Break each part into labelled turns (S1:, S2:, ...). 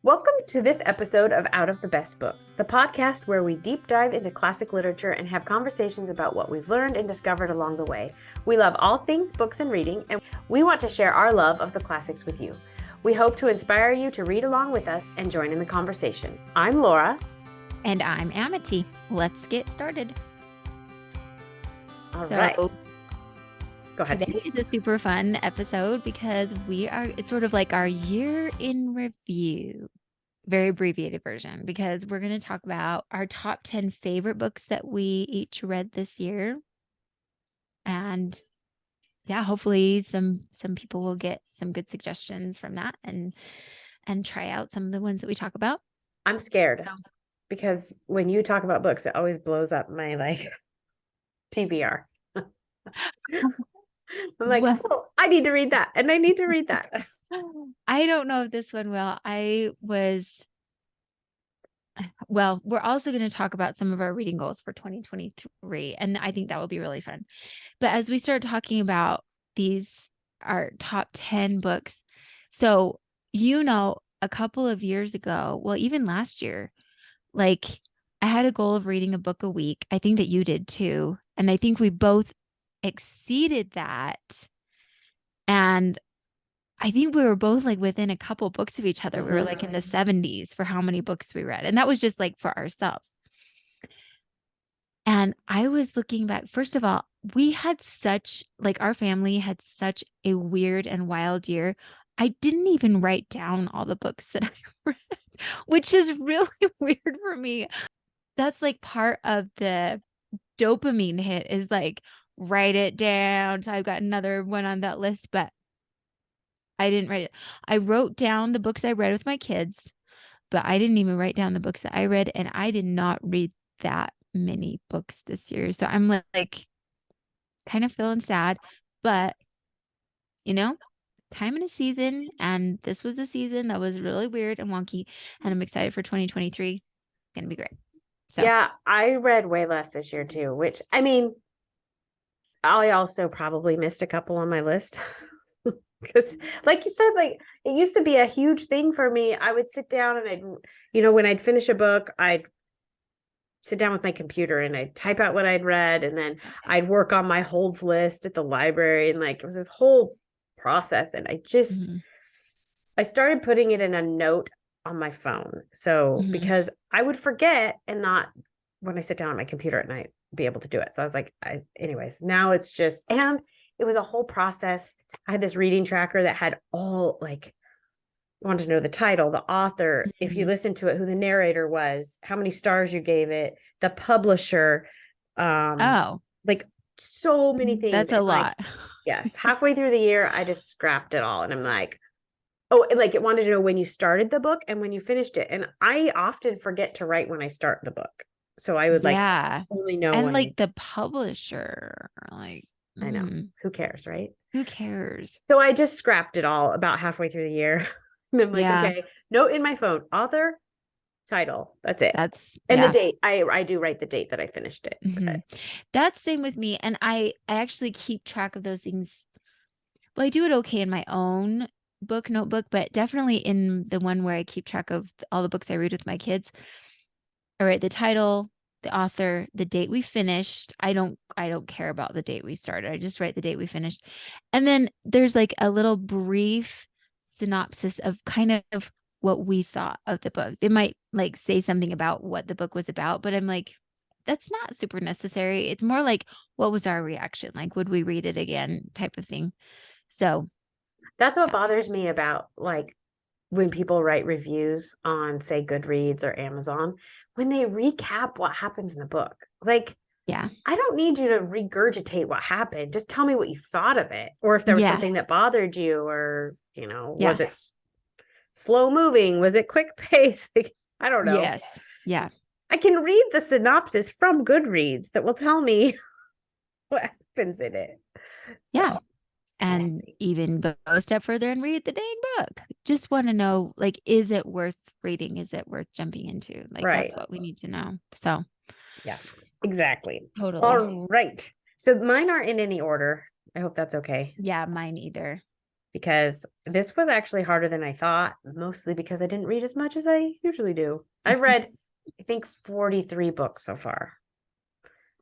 S1: Welcome to this episode of Out of the Best Books, the podcast where we deep dive into classic literature and have conversations about what we've learned and discovered along the way. We love all things books and reading, and we want to share our love of the classics with you. We hope to inspire you to read along with us and join in the conversation. I'm Laura.
S2: And I'm Amity. Let's get started.
S1: All right. Go ahead.
S2: Today is a super fun episode because it's sort of like our year in review, very abbreviated version, because we're going to talk about our top 10 favorite books that we each read this year. And yeah, hopefully some people will get some good suggestions from that and try out some of the ones that we talk about.
S1: I'm scared because when you talk about books, it always blows up my TBR. I'm like, oh, I need to read that. And I need to read that.
S2: I don't know if this one will. We're also going to talk about some of our reading goals for 2023. And I think that will be really fun. But as we start talking about our top 10 books. So, a couple of years ago, well, even last year, I had a goal of reading a book a week. I think that you did too. And I think we both exceeded that. And I think we were both within a couple books of each other. We were in the 70s for how many books we read. And that was just for ourselves. And I was looking back, first of all, we had our family had such a weird and wild year. I didn't even write down all the books that I read, which is really weird for me. That's part of the dopamine hit is write it down. So I've got another one on that list, but I didn't write it. I wrote down the books I read with my kids, but I didn't even write down the books that I read. And I did not read that many books this year. So I'm kind of feeling sad, but time in a season. And this was a season that was really weird and wonky. And I'm excited for 2023. It's going to be great. So
S1: yeah, I read way less this year too, which I also probably missed a couple on my list. Because like you said, it used to be a huge thing for me. I would sit down and when I'd finish a book, I'd sit down with my computer and I'd type out what I'd read. And then I'd work on my holds list at the library. And it was this whole process. And I started putting it in a note on my phone. So because I would forget and not when I sit down on my computer at night, be able to do it. So I was anyways, now it's just, and it was a whole process. I had this reading tracker that had all I wanted to know the title, the author, if you listened to it, who the narrator was, how many stars you gave it, the publisher. So many things.
S2: That's a lot.
S1: Yes. Halfway through the year, I just scrapped it all. And I'm it wanted to know when you started the book and when you finished it. And I often forget to write when I start the book. So I would only know.
S2: And the publisher,
S1: I know. Who cares, right?
S2: Who cares?
S1: So I just scrapped it all about halfway through the year. And I'm okay, note in my phone, author, title. That's it. The date. I do write the date that I finished it.
S2: That's same with me. And I actually keep track of those things. Well, I do it okay in my own notebook, but definitely in the one where I keep track of all the books I read with my kids. I write the title, the author, the date we finished. I don't care about the date we started. I just write the date we finished. And then there's a little brief synopsis of kind of what we thought of the book. They might say something about what the book was about, but I'm that's not super necessary. It's more what was our reaction? Would we read it again type of thing. So
S1: that's what bothers me about when people write reviews on, say, Goodreads or Amazon, when they recap what happens in the book. I don't need you to regurgitate what happened. Just tell me what you thought of it. Or if there was something that bothered you, or, was it slow moving? Was it quick pace? I don't know.
S2: Yes. Yeah.
S1: I can read the synopsis from Goodreads that will tell me what happens in it.
S2: So. Yeah. And even go a step further and read the dang book. Just want to know, is it worth reading? Is it worth jumping into? That's what we need to know. So,
S1: yeah, exactly.
S2: Totally.
S1: All right. So mine aren't in any order. I hope that's okay.
S2: Yeah, mine either.
S1: because this was actually harder than I thought, mostly because I didn't read as much as I usually do. I've read, I think, 43 books so far.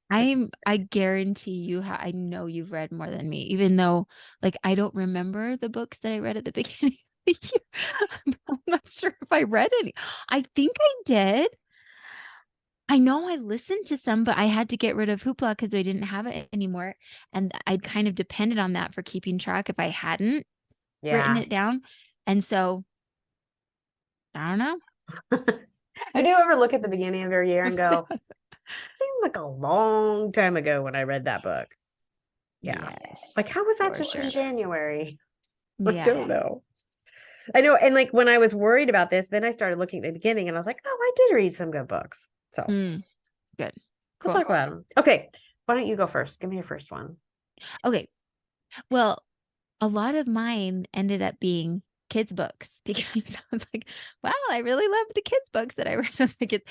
S2: I guarantee you, I know you've read more than me, even though like I don't remember the books that I read at the beginning of the year. I'm not sure if I read any. I think I did. I know I listened to some, but I had to get rid of Hoopla because I didn't have it anymore. And I'd kind of depended on that for keeping track if I hadn't written
S1: Yeah.
S2: it down. And so I don't know.
S1: I do ever look at the beginning of every year and go, seems like a long time ago when I read that book. Yeah.
S2: Yes,
S1: Like, how was that
S2: for
S1: just in
S2: sure.
S1: January? I
S2: Yeah.
S1: don't know. I know. And like when I was worried about this, then I started looking at the beginning and I was like, oh, I did read some good books. So
S2: Good.
S1: we'll
S2: Cool.
S1: talk about them. Okay. Why don't you go first? Give me your first one.
S2: Okay. Well, a lot of mine ended up being kids' books because I was like, wow, I really love the kids' books that I read as a kid.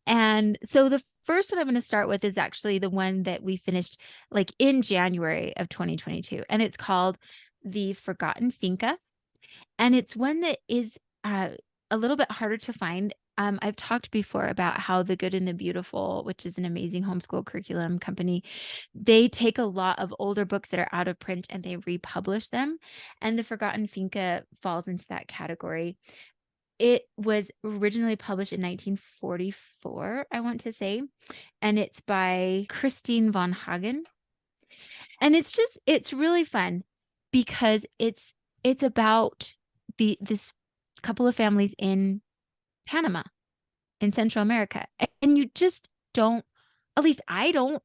S2: And so the first one I'm going to start with is actually the one that we finished like in January of 2022. And it's called The Forgotten Finca. And it's one that is a little bit harder to find. I've talked before about how The Good and the Beautiful, which is an amazing homeschool curriculum company, they take a lot of older books that are out of print and they republish them. And The Forgotten Finca falls into that category. It was originally published in 1944, I want to say, and it's by Christine von Hagen. And it's really fun because it's about this couple of families in Panama in Central America. And you just don't, at least I don't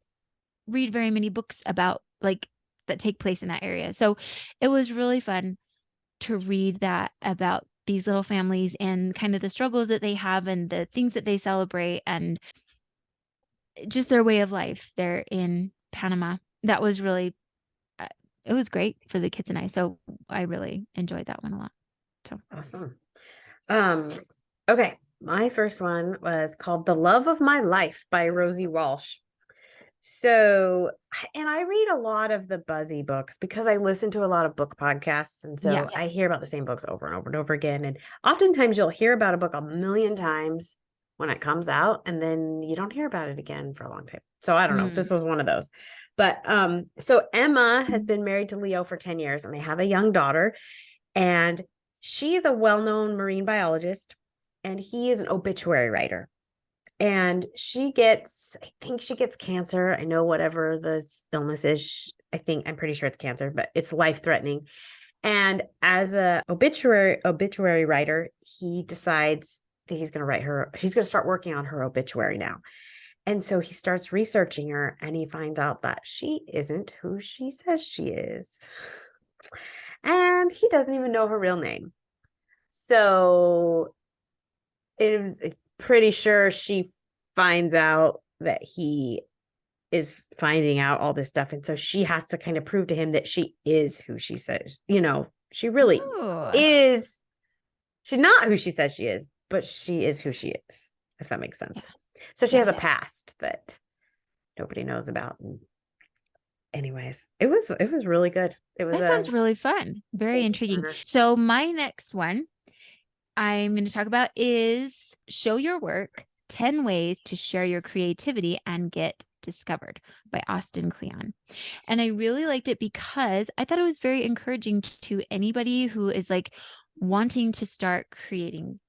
S2: read very many books about like that take place in that area. So it was really fun to read that about these little families and kind of the struggles that they have and the things that they celebrate and just their way of life there in Panama. That was really it was great for the kids and I. So I really enjoyed that one a lot. So
S1: Awesome. Um, okay. My first one was called The Love of My Life by Rosie Walsh. So, and I read a lot of the buzzy books because I listen to a lot of book podcasts. And so
S2: yeah.
S1: I hear about the same books over and over and over again. And oftentimes you'll hear about a book a million times when it comes out, and then you don't hear about it again for a long time. So I don't know. This was one of those. But so Emma has been married to Leo for 10 years and they have a young daughter. And she's a well-known marine biologist, and he is an obituary writer. And I think she gets cancer. I know whatever the illness is, I'm pretty sure it's cancer, but it's life-threatening. And as a obituary writer, he decides that he's going to start working on her obituary now. And so he starts researching her and he finds out that she isn't who she says she is. And he doesn't even know her real name. So I'm pretty sure she finds out that he is finding out all this stuff. And so she has to kind of prove to him that she is who she says, she really
S2: Ooh.
S1: is. She's not who she says she is, but she is who she is, if that makes sense.
S2: Yeah.
S1: So she has a past that nobody knows about. And anyways, it was really good.
S2: That sounds really fun. Very intriguing. So my next one I'm going to talk about is Show Your Work, 10 Ways to Share Your Creativity and Get Discovered by Austin Kleon. And I really liked it because I thought it was very encouraging to anybody who is like wanting to start creating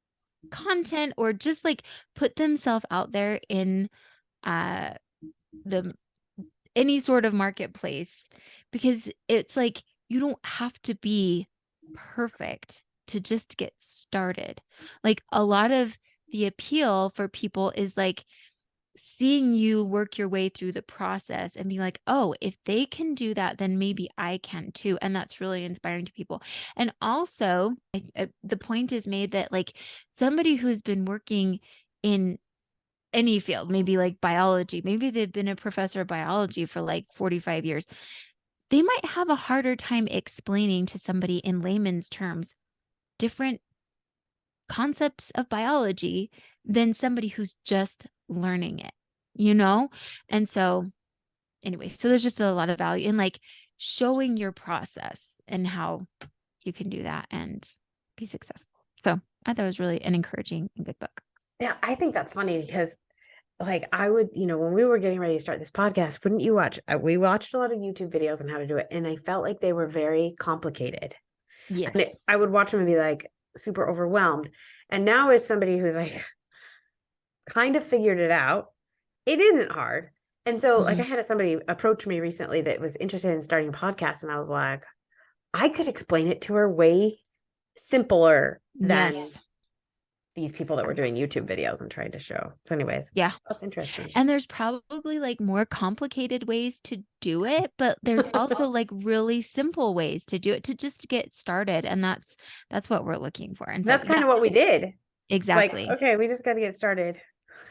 S2: content or just like put themselves out there in the any sort of marketplace, because it's like you don't have to be perfect to just get started. Like a lot of the appeal for people is like seeing you work your way through the process and being like, oh, if they can do that, then maybe I can too. And that's really inspiring to people. And also, the point is made that like somebody who's been working in any field, maybe like biology, maybe they've been a professor of biology for like 45 years, they might have a harder time explaining to somebody in layman's terms different concepts of biology than somebody who's just learning it, you know? And so anyway, so there's just a lot of value in like showing your process and how you can do that and be successful. So I thought it was really an encouraging and good book.
S1: Yeah, I think that's funny because like I would, when we were getting ready to start this podcast, wouldn't you watch? We watched a lot of YouTube videos on how to do it, and I felt like they were very complicated.
S2: Yes.
S1: And I would watch them and be like super overwhelmed. And now, as somebody who's like kind of figured it out, it isn't hard. And so, like, I had somebody approach me recently that was interested in starting a podcast, and I was like, I could explain it to her way simpler than these people that were doing YouTube videos and trying to show. So anyways,
S2: yeah,
S1: that's interesting.
S2: And there's probably like more complicated ways to do it, but there's also like really simple ways to do it to just get started. And that's what we're looking for. And so,
S1: that's kind of what we did.
S2: Exactly.
S1: Like, okay, we just got to get started.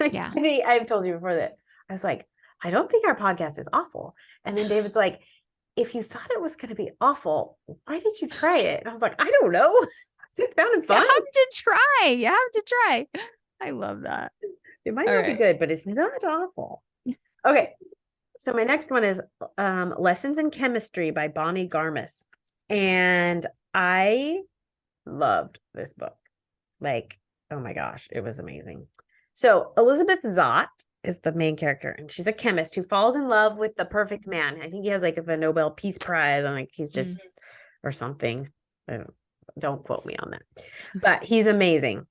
S2: Yeah.
S1: I think I've told you before that I was like, I don't think our podcast is awful. And then David's like, if you thought it was going to be awful, why did you try it? And I was like, I don't know. It sounded fun.
S2: You have to try. You have to try. I love that.
S1: It might not be good, but it's not awful. Okay. So my next one is Lessons in Chemistry by Bonnie Garmis. And I loved this book. Like, oh my gosh, it was amazing. So Elizabeth Zott is the main character, and she's a chemist who falls in love with the perfect man. I think he has like the Nobel Peace Prize. I'm like, he's just or something. Don't quote me on that. But he's amazing.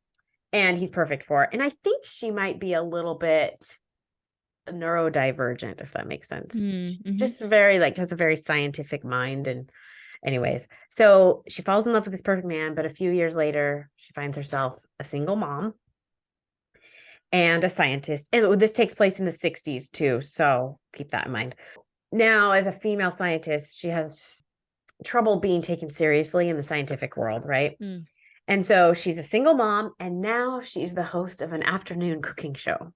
S1: And he's perfect for it. And I think she might be a little bit neurodivergent, if that makes sense. She's just very has a very scientific mind. And anyways, so she falls in love with this perfect man, but a few years later, she finds herself a single mom and a scientist. And this takes place in the 60s too. So keep that in mind. Now, as a female scientist, she has trouble being taken seriously in the scientific world, right? And so she's a single mom, and now she's the host of an afternoon cooking show.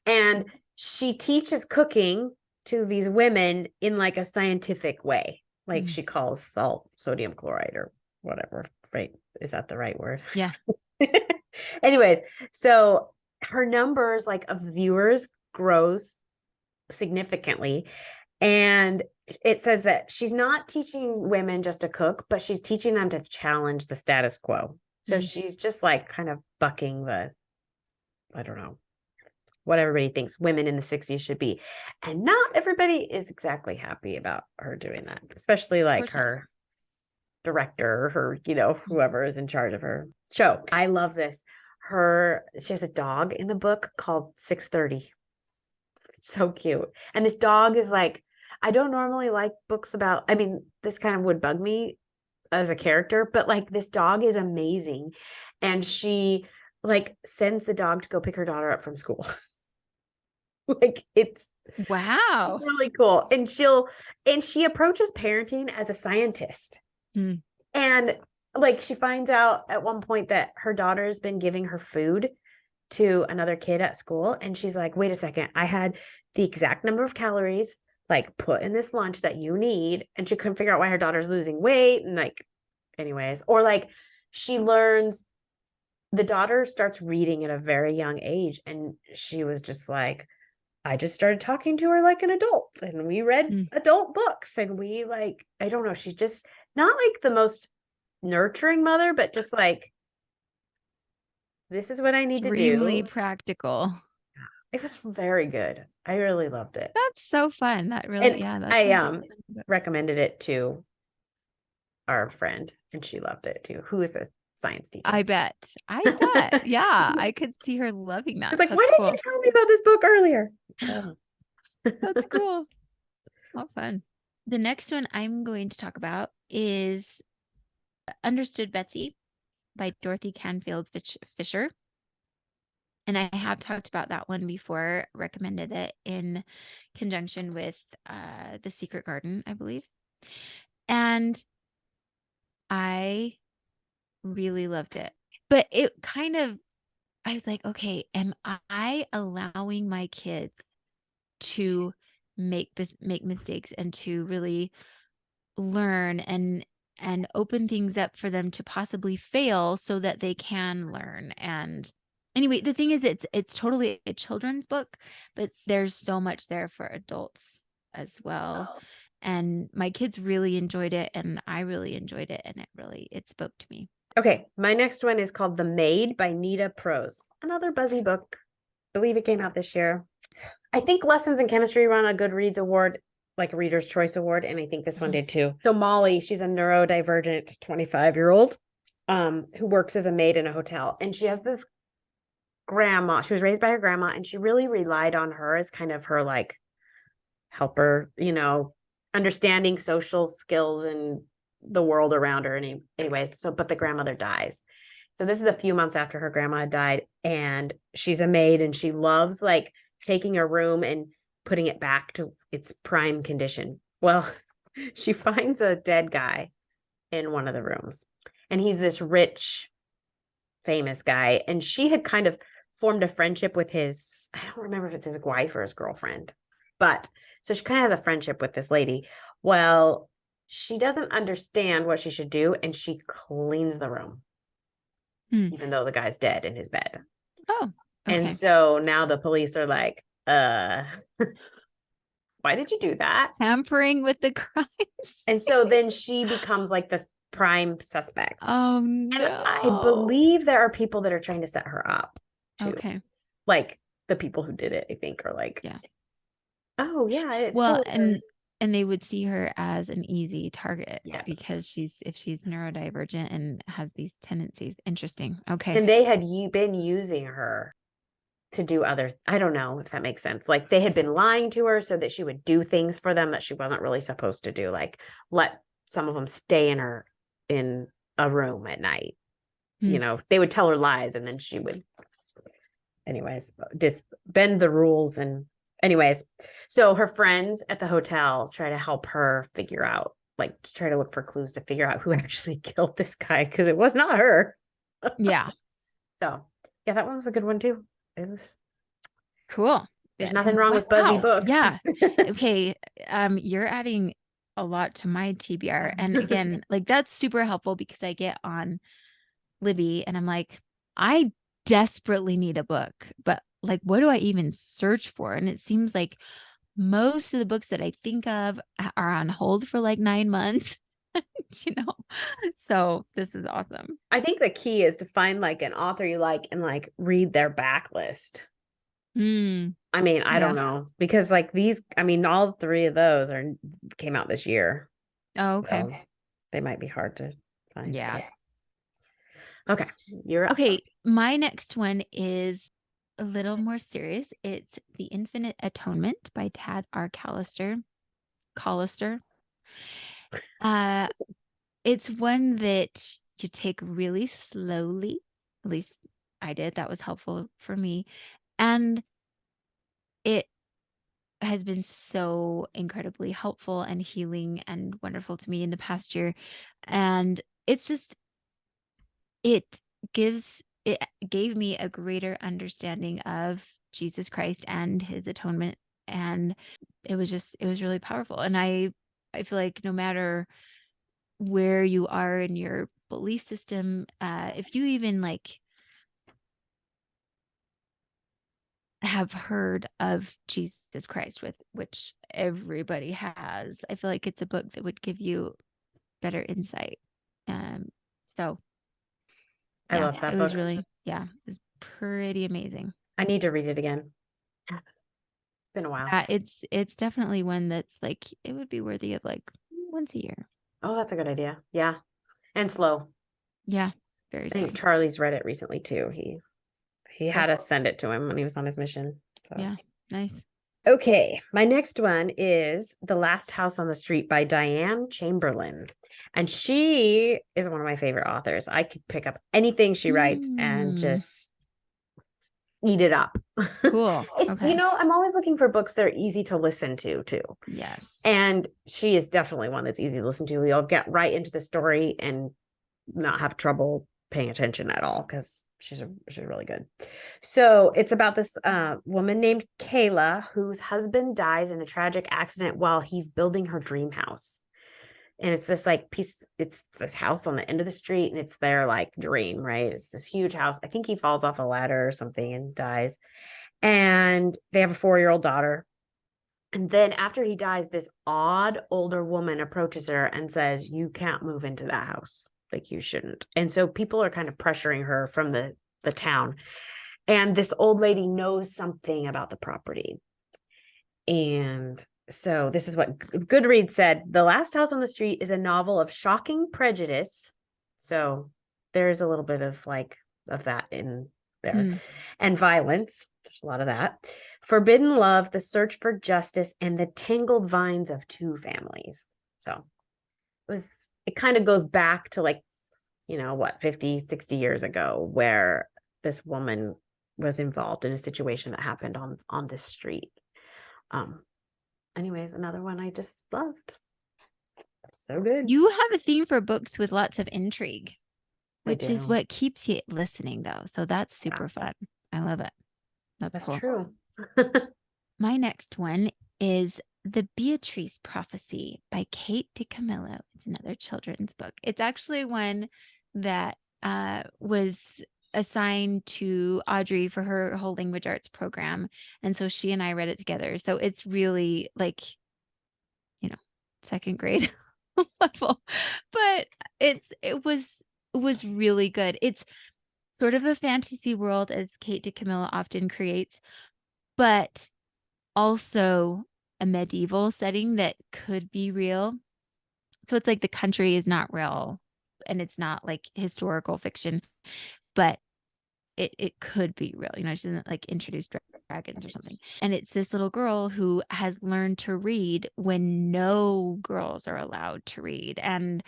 S1: And she teaches cooking to these women in like a scientific way. Like she calls salt sodium chloride or whatever, right? Is that the right word?
S2: Yeah.
S1: Anyways, so her numbers like of viewers grows significantly. And it says that she's not teaching women just to cook, but she's teaching them to challenge the status quo. So she's just like kind of bucking the, I don't know, what everybody thinks women in the 60s should be. And not everybody is exactly happy about her doing that, especially like her director, her, whoever is in charge of her show. I love this. She has a dog in the book called 630. It's so cute. And this dog is like, I don't normally like books about, this kind of would bug me as a character, but like this dog is amazing. And she like sends the dog to go pick her daughter up from school. Like it's really cool. And she approaches parenting as a scientist. And like she finds out at one point that her daughter's been giving her food to another kid at school. And she's like, wait a second, I had the exact number of calories like put in this lunch that you need. And she couldn't figure out why her daughter's losing weight. And like, anyways, or like she learns, the daughter starts reading at a very young age. And she was just like, I just started talking to her like an adult, and we read adult books, and we like, I don't know, she's just not like the most nurturing mother, but just like, this is what I need to do.
S2: Extremely practical.
S1: It was very good. I really loved it.
S2: That's so fun. That really,
S1: I recommended it to our friend, and she loved it too, who is a science teacher.
S2: I bet. Yeah, I could see her loving that.
S1: I was like, why didn't you tell me about this book earlier?
S2: That's cool. How fun. The next one I'm going to talk about is Understood Betsy by Dorothy Canfield Fisher. And I have talked about that one before, recommended it in conjunction with The Secret Garden, I believe. And I really loved it. But it kind of, I was like, okay, am I allowing my kids to make mistakes and to really learn and open things up for them to possibly fail so that they can learn? And anyway, the thing is, it's totally a children's book, but there's so much there for adults as well. And my kids really enjoyed it, and I really enjoyed it, and it spoke to me.
S1: Okay, my next one is called The Maid by Nita Prose. Another buzzy book. I believe it came out this year. I think Lessons in Chemistry won a Goodreads award, like a Reader's Choice Award, and I think this one did too. So Molly, she's a neurodivergent 25-year-old who works as a maid in a hotel, and she has this grandma. She was raised by her grandma, and she really relied on her as kind of her like helper, understanding social skills and the world around her. Anyways, but the grandmother dies. So this is a few months after her grandma had died, and she's a maid, and she loves like taking her room and putting it back to its prime condition. Well, she finds a dead guy in one of the rooms, and he's this rich, famous guy, and she had kind of formed a friendship with I don't remember if it's his wife or his girlfriend, but so she kind of has a friendship with this lady. Well, she doesn't understand what she should do, and she cleans the room, even though the guy's dead in his bed.
S2: Oh, okay.
S1: And so now the police are like, why did you do that?
S2: Tampering with the crimes.
S1: And so then she becomes like this prime suspect.
S2: Oh, no.
S1: And I believe there are people that are trying to set her up too.
S2: Okay.
S1: Like the people who did it, I think, are like,
S2: yeah.
S1: Oh yeah, it's
S2: well,
S1: totally
S2: and they would see her as an easy target because if she's neurodivergent and has these tendencies. Interesting. Okay.
S1: And they had been using her to do I don't know if that makes sense. Like they had been lying to her so that she would do things for them that she wasn't really supposed to do. Like let some of them stay in a room at night. They would tell her lies, and then she would, anyways, just bend the rules. And anyways, so her friends at the hotel try to help her figure out, like to try to look for clues to figure out who actually killed this guy, because it was not her.
S2: Yeah.
S1: So yeah, that one was a good one too. It was
S2: cool.
S1: There's nothing wrong with buzzy books.
S2: Yeah. Okay. You're adding a lot to my TBR. And again, like that's super helpful because I get on Libby and I'm like, I desperately need a book, but like, what do I even search for? And it seems like most of the books that I think of are on hold for like 9 months, so this is awesome.
S1: I think the key is to find like an author you like and like read their backlist. I mean, I don't know, because like all 3 of those came out this year.
S2: Oh, okay.
S1: So they might be hard to find.
S2: Yeah.
S1: But... Okay. You're up.
S2: Okay. My next one is a little more serious. It's The Infinite Atonement by Tad R. Callister. It's one that you take really slowly. At least I did. That was helpful for me. And it has been so incredibly helpful and healing and wonderful to me in the past year. And it gave me a greater understanding of Jesus Christ and his atonement. And it was really powerful. And I feel like no matter where you are in your belief system, if you even like have heard of Jesus Christ, which everybody has, I feel like it's a book that would give you better insight. So
S1: I love that book.
S2: It was really, it was pretty amazing.
S1: I need to read it again. It's been a while.
S2: It's definitely one that's like, it would be worthy of like once a year.
S1: Oh, that's a good idea. Yeah. And slow.
S2: Yeah. Very slow.
S1: I think Charlie's read it recently too. He had us send it to him when he was on his mission. So.
S2: Yeah. Nice.
S1: Okay. My next one is The Last House on the Street by Diane Chamberlain. And she is one of my favorite authors. I could pick up anything she writes and just eat it up.
S2: Cool. Okay.
S1: I'm always looking for books that are easy to listen to too.
S2: Yes.
S1: And she is definitely one that's easy to listen to. You'll get right into the story and not have trouble paying attention at all, because she's really good. So it's about this woman named Kayla whose husband dies in a tragic accident while he's building her dream house. And it's this it's this house on the end of the street, and it's their like dream, right? It's this huge house. I think he falls off a ladder or something and dies. And they have a 4-year-old daughter. And then after he dies, this odd older woman approaches her and says, you can't move into that house. Like, you shouldn't. And so people are kind of pressuring her from the town. And this old lady knows something about the property. And so this is what Goodreads said. The Last House on the Street is a novel of shocking prejudice. So there's a little bit of that in there. And violence. There's a lot of that. Forbidden love, the search for justice, and the tangled vines of two families. So it kind of goes back to 50, 60 years ago, where this woman was involved in a situation that happened on this street. Anyways, another one I just loved. So good.
S2: You have a theme for books with lots of intrigue, which is what keeps you listening, though. So that's super fun. I love it. That's cool.
S1: True.
S2: My next one is The Beatrice Prophecy by Kate DiCamillo. It's another children's book. It's actually one that was assigned to Audrey for her whole language arts program. And so she and I read it together. So it's really second grade level, but it was really good. It's sort of a fantasy world, as Kate DiCamillo often creates, but also a medieval setting that could be real. So it's like the country is not real and it's not like historical fiction, but it could be real. She doesn't introduce dragons or something. And it's this little girl who has learned to read when no girls are allowed to read. And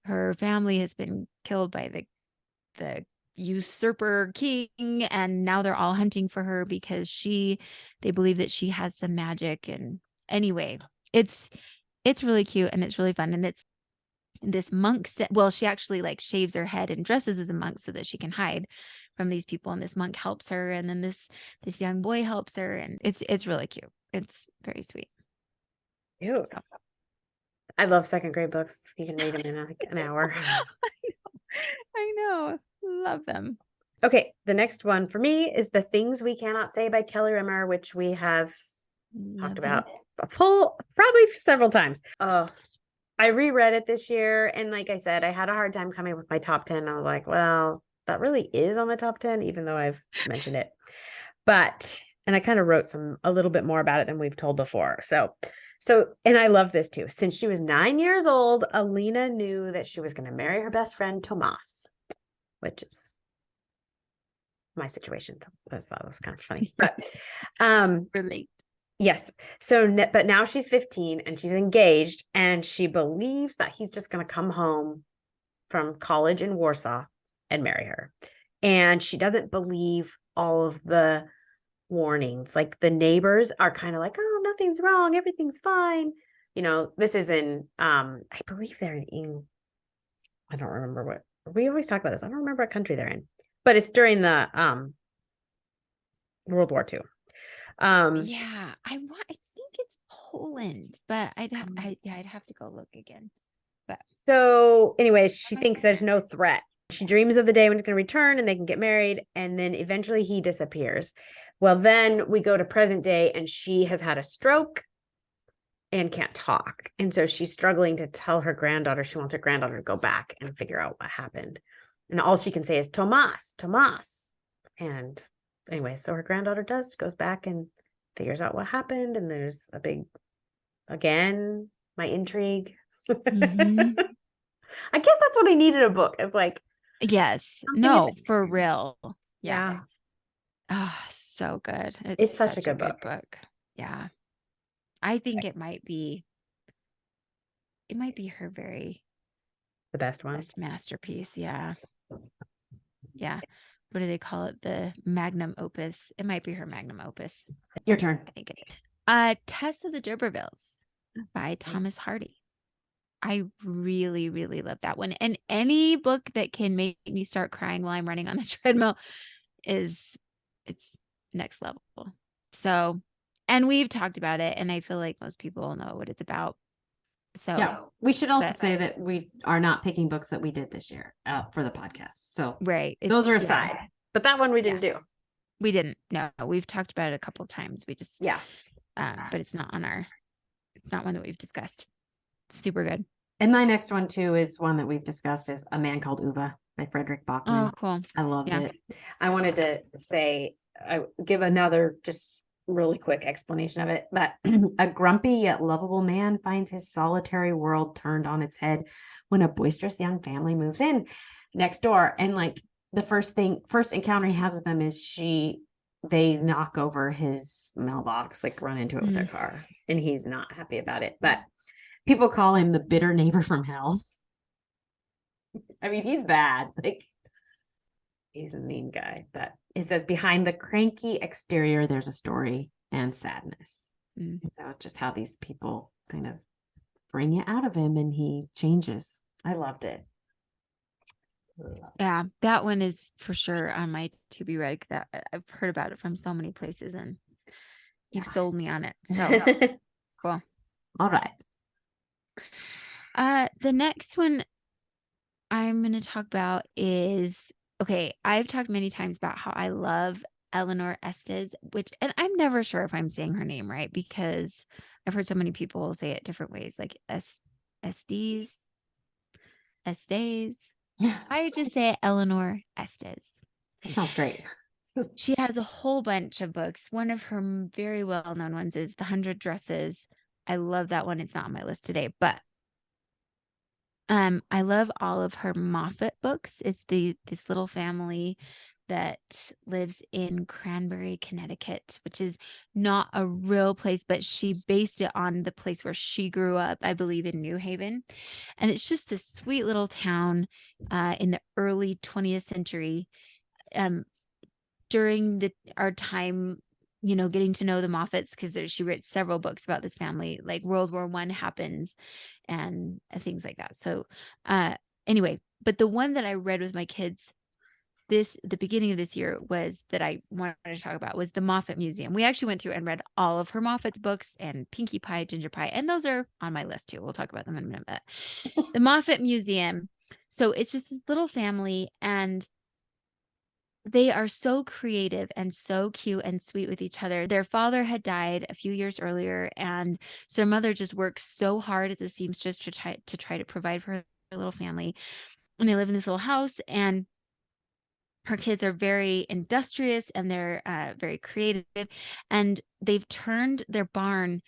S2: her family has been killed by the usurper king, and now they're all hunting for her because they believe that she has some magic. And anyway, it's really cute and it's really fun. And it's this monk she actually shaves her head and dresses as a monk so that she can hide from these people, and this monk helps her, and then this young boy helps her, and it's really cute. It's very sweet.
S1: Ew. So. I love second grade books. You can read them in an hour.
S2: I know. Love them.
S1: Okay, the next one for me is The Things We Cannot Say by Kelly Rimmer, which we have talked about probably several times. I reread it this year, and like I said, I had a hard time coming with my top 10. I was like, well, that really is on the top 10, even though I've mentioned it. And I kind of wrote a little bit more about it than we've told before. So, and I love this too. Since she was 9 years old, Alina knew that she was going to marry her best friend, Tomas, which is my situation. So I thought it was kind of funny, but
S2: relate.
S1: Yes. So, but now she's 15 and she's engaged, and she believes that he's just going to come home from college in Warsaw and marry her. And she doesn't believe all of the warnings. Like, the neighbors are kind of like, oh, nothing's wrong. Everything's fine. This is in, I believe they're in, I don't remember what, we always talk about this. I don't remember what country they're in, but it's during the World War II.
S2: Yeah, I think it's Poland, but I'd have to go look again. But
S1: so anyways, she thinks there's no threat. She dreams of the day when he's going to return and they can get married, and then eventually he disappears. Well, then we go to present day, and she has had a stroke and can't talk. And so she's struggling to tell her granddaughter. She wants her granddaughter to go back and figure out what happened. And all she can say is Tomas, Tomas. And anyway, so her granddaughter goes back and figures out what happened. And there's a big, again, my intrigue.
S2: Mm-hmm.
S1: I guess that's what I needed a book. It's like,
S2: yes, no, for real. Yeah. Oh, so good.
S1: It's such a good book.
S2: Yeah. I think it might be her
S1: the best one.
S2: Best masterpiece. Yeah. Yeah. What do they call it? The magnum opus. It might be her magnum opus.
S1: Your turn.
S2: I think it is. Tess of the D'Urbervilles by Thomas Hardy. I really, really love that one. And any book that can make me start crying while I'm running on a treadmill it's next level. So, and we've talked about it, and I feel like most people know what it's about. So
S3: yeah, we should also say that we are not picking books that we did this year for the podcast. So
S2: right,
S3: those are aside.
S1: But that one we didn't do.
S2: We didn't. No, we've talked about it a couple of times. We just but it's not one that we've discussed. Super good.
S3: And my next one too is one that we've discussed, is A Man Called Uwe by Frederick Bachman.
S2: Oh, cool.
S3: I loved
S2: Yeah.
S3: it.
S1: I wanted to say, I give another just really quick explanation of it, but a grumpy yet lovable man finds his solitary world turned on its head when a boisterous young family moves in next door. And like the first encounter he has with them is they knock over his mailbox, like run into it with their car, and he's not happy about it. But people call him the bitter neighbor from hell. I mean, he's bad. Like, he's a mean guy, but it says behind the cranky exterior, there's a story and sadness.
S2: Mm.
S3: So it's just how these people kind of bring it out of him, and he changes. I loved it.
S2: Yeah, that one is for sure on my to be read. That I've heard about it from so many places, and you've sold me on it. So cool.
S3: All right.
S2: The next one I'm going to talk about is, okay, I've talked many times about how I love Eleanor Estes, and I'm never sure if I'm saying her name right because I've heard so many people say it different ways, like Estes. I just say Eleanor Estes.
S3: Sounds great.
S2: She has a whole bunch of books. One of her very well-known ones is The 100 Dresses. I love that one. It's not on my list today, but I love all of her Moffat books. It's this little family that lives in Cranberry, Connecticut, which is not a real place, but she based it on the place where she grew up, I believe in New Haven. And it's just this sweet little town in the early 20th century. During our time, getting to know the Moffats, because she wrote several books about this family, like World War I happens and things like that. So anyway, but the one that I read with my kids the beginning of this year was that I wanted to talk about was the Moffat Museum. We actually went through and read all of her Moffat's books and Pinkie Pie, Ginger Pie, and those are on my list too. We'll talk about them in a minute. But the Moffat Museum. So it's just a little family, and they are so creative and so cute and sweet with each other. Their father had died a few years earlier, and so their mother just works so hard as a seamstress to try to provide for her little family. And they live in this little house, and her kids are very industrious, and they're very creative, and they've turned their barn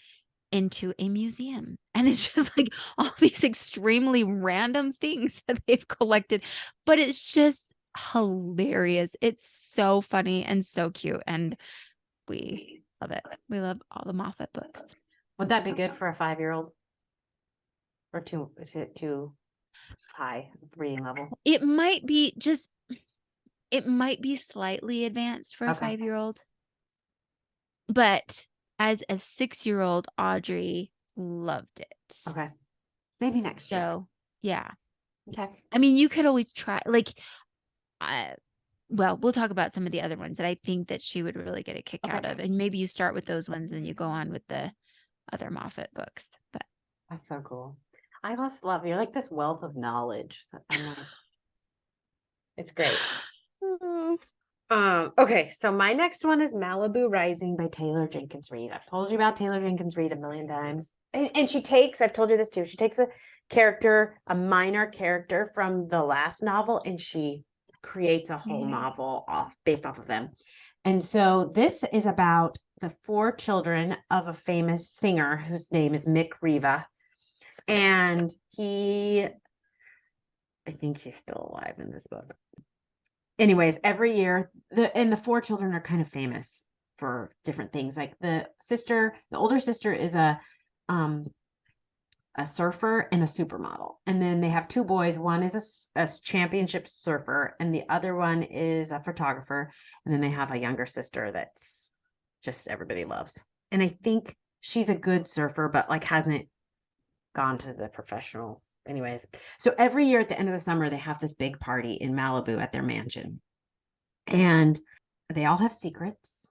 S2: into a museum. And it's just like all these extremely random things that they've collected, but it's just hilarious. It's so funny and so cute, and we love it. We love all the Moffat books.
S3: Would that be good for a 5-year-old? Or too high reading level?
S2: It might be slightly advanced for a 5-year-old. But as a 6-year-old, Audrey loved it.
S3: Okay. Maybe next year.
S2: So, yeah.
S3: Okay.
S2: I mean, you could always try, well, we'll talk about some of the other ones that I think that she would really get a kick out of. And maybe you start with those ones and you go on with the other Moffat books. But
S3: that's so cool. I just love you're like this wealth of knowledge.
S1: It's great. Okay, so my next one is Malibu Rising by Taylor Jenkins Reid. I've told you about Taylor Jenkins Reid a million times. And I've told you this too, she takes a minor character from the last novel, and she creates a whole novel based off of them. And so this is about the 4 children of a famous singer whose name is Mick Riva. And I think he's still alive in this book. Anyways, every year, the 4 children are kind of famous for different things. Like the older sister is a surfer and a supermodel. And then they have 2 boys. One is a championship surfer, and the other one is a photographer. And then they have a younger sister that's just everybody loves. And I think she's a good surfer, but like hasn't gone to the professional. Anyways, so every year at the end of the summer, they have this big party in Malibu at their mansion. And they all have secrets.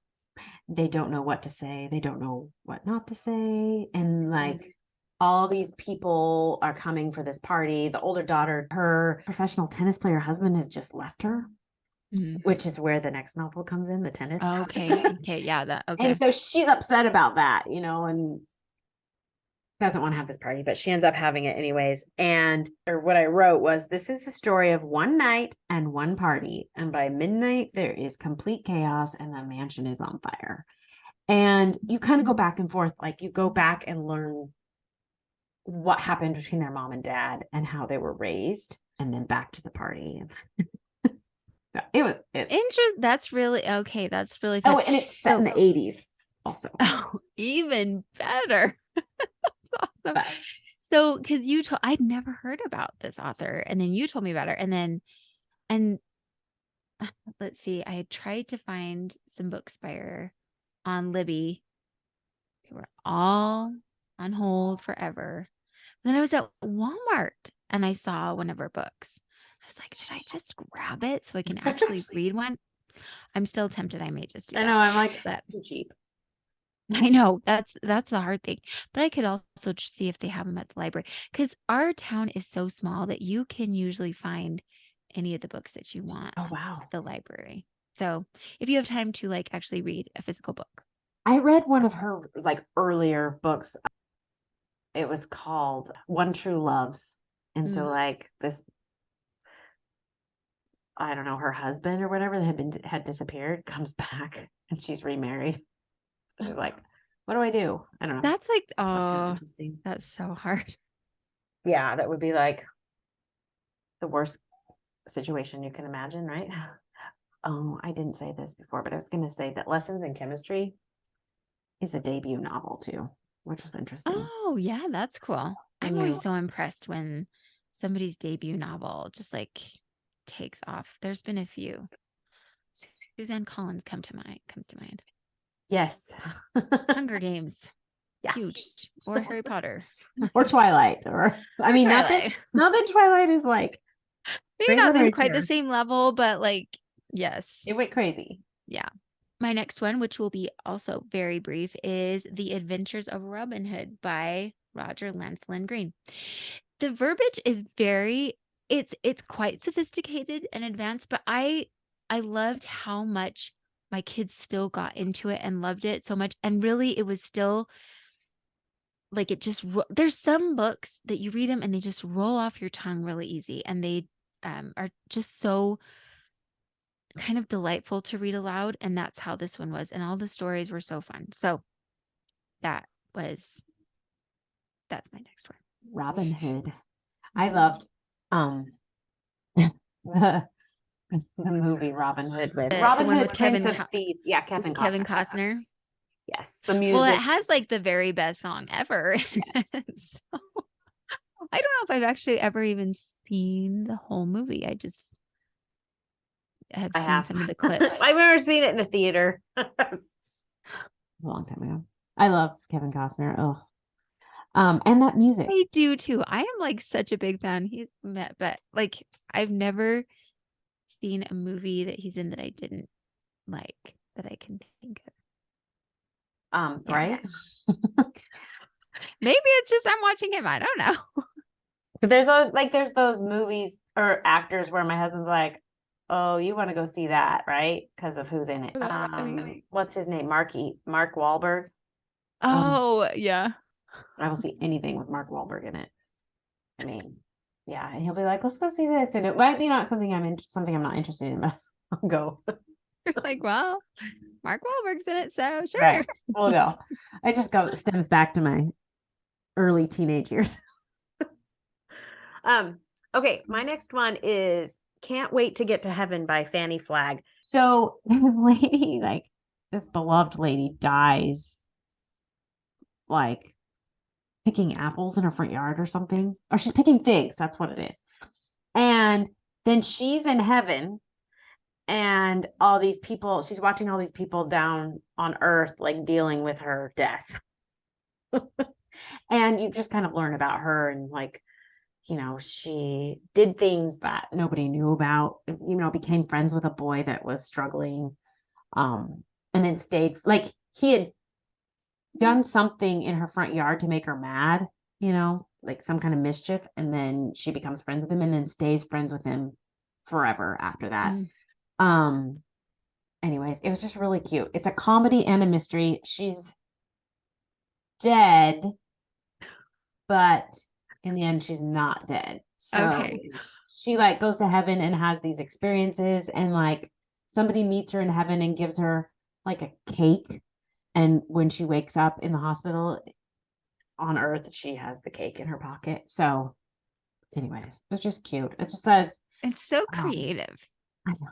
S1: They don't know what to say. They don't know what not to say. And like all these people are coming for this party. The older daughter, her professional tennis player husband has just left her.
S2: Mhm.
S1: which is where the next novel comes in, the tennis.
S2: Okay. Okay. Yeah. Okay.
S1: And so she's upset about that, and doesn't want to have this party, but she ends up having it anyways. And or what I wrote was, this is the story of one night and one party. And by midnight, there is complete chaos and the mansion is on fire. And you kind of go back and forth, like you go back and learn what happened between their mom and dad and how they were raised, and then back to the party.
S2: That's really okay. That's really
S1: Oh,
S2: fun.
S1: and it's set in the 80s also.
S2: Oh, even better. That's awesome.
S1: Best.
S2: So, because I'd never heard about this author, and then you told me about her, and let's see, I had tried to find some books by her on Libby. They were all on hold forever. Then I was at Walmart and I saw one of her books. I was like, should I just grab it so I can actually read one? I'm still tempted. I may just do that.
S1: I know. I'm like,
S2: But
S1: cheap.
S2: I know that's the hard thing. But I could also see if they have them at the library, because our town is so small that you can usually find any of the books that you want
S1: Oh, wow.
S2: at the library. So if you have time to like actually read a physical book.
S1: I read one of her like earlier books. It was called One True Loves. And so like this, I don't know, her husband or whatever that had disappeared comes back and she's remarried. She's like, what do I do? I don't know.
S2: That's like,
S1: That's kind of
S2: oh,
S1: interesting.
S2: that's so hard.
S1: Yeah, that would be like the worst situation you can imagine, right? Oh, I didn't say this before, but I was going to say that Lessons in Chemistry is a debut novel too, which was interesting.
S2: Oh, yeah, that's cool. I'm
S1: knew.
S2: always so impressed when somebody's debut novel just like takes off. There's been a few. Suzanne Collins comes to mind.
S1: Yes.
S2: Hunger Games.
S1: Yeah.
S2: Huge. Or Harry Potter.
S1: Or Twilight. I mean,
S2: Twilight.
S1: not that Twilight is like
S2: Maybe
S1: great
S2: not in quite the
S1: literature.
S2: same level, but like, yes.
S1: It went crazy.
S2: Yeah. My next one, which will be also very brief, is The Adventures of Robin Hood by Roger Lancelyn Green. The verbiage is it's quite sophisticated and advanced, but I loved how much my kids still got into it and loved it so much. And really, it was still like, there's some books that you read them and they just roll off your tongue really easy, and they are just so kind of delightful to read aloud, and that's how this one was, and all the stories were so fun. So that's my next one.
S1: Robin Hood. I loved the movie Robin Hood with Robin Hood, Prince of Thieves. Yeah, Kevin
S2: Costner.
S1: Yes, the music.
S2: Well, it has like the very best song ever.
S1: Yes.
S2: So, I don't know if I've actually ever even seen the whole movie. I just have seen some of the clips.
S1: I've never seen it in the theater. A long time ago. I love Kevin Costner. Oh, and that music.
S2: I do too. I am like such a big fan. But like I've never seen a movie that he's in that I didn't like, that I can think of.
S1: Yeah. Right?
S2: Maybe it's just I'm watching him. I don't know.
S1: But there's those movies or actors where my husband's like, oh, you want to go see that, right? Because of who's in it. What's his name? Mark Wahlberg.
S2: Oh, yeah.
S1: I will see anything with Mark Wahlberg in it. I mean, yeah, and he'll be like, let's go see this. And it might be not something I'm not interested in, but I'll go.
S2: You're like, well, Mark Wahlberg's in it, so sure.
S1: Right. We'll go. It stems back to my early teenage years. Okay, my next one is Can't Wait to Get to Heaven by Fanny Flagg. So this lady, like this beloved lady, dies like picking apples in her front yard or something. Or she's picking figs, that's what it is. And then she's in heaven, and all these people, she's watching all these people down on earth like dealing with her death. And you just kind of learn about her, and like, she did things that nobody knew about, became friends with a boy that was struggling, and then stayed, like he had done something in her front yard to make her mad, like some kind of mischief, and then she becomes friends with him and then stays friends with him forever after that.
S3: Anyways, it was just really cute. It's a comedy and a mystery. She's dead, but in the end, she's not dead. So
S2: Okay.
S3: she like goes to heaven and has these experiences, and like somebody meets her in heaven and gives her like a cake. And when she wakes up in the hospital on Earth, she has the cake in her pocket. So, anyways, it's just cute. It just says,
S2: It's so creative.
S3: I know.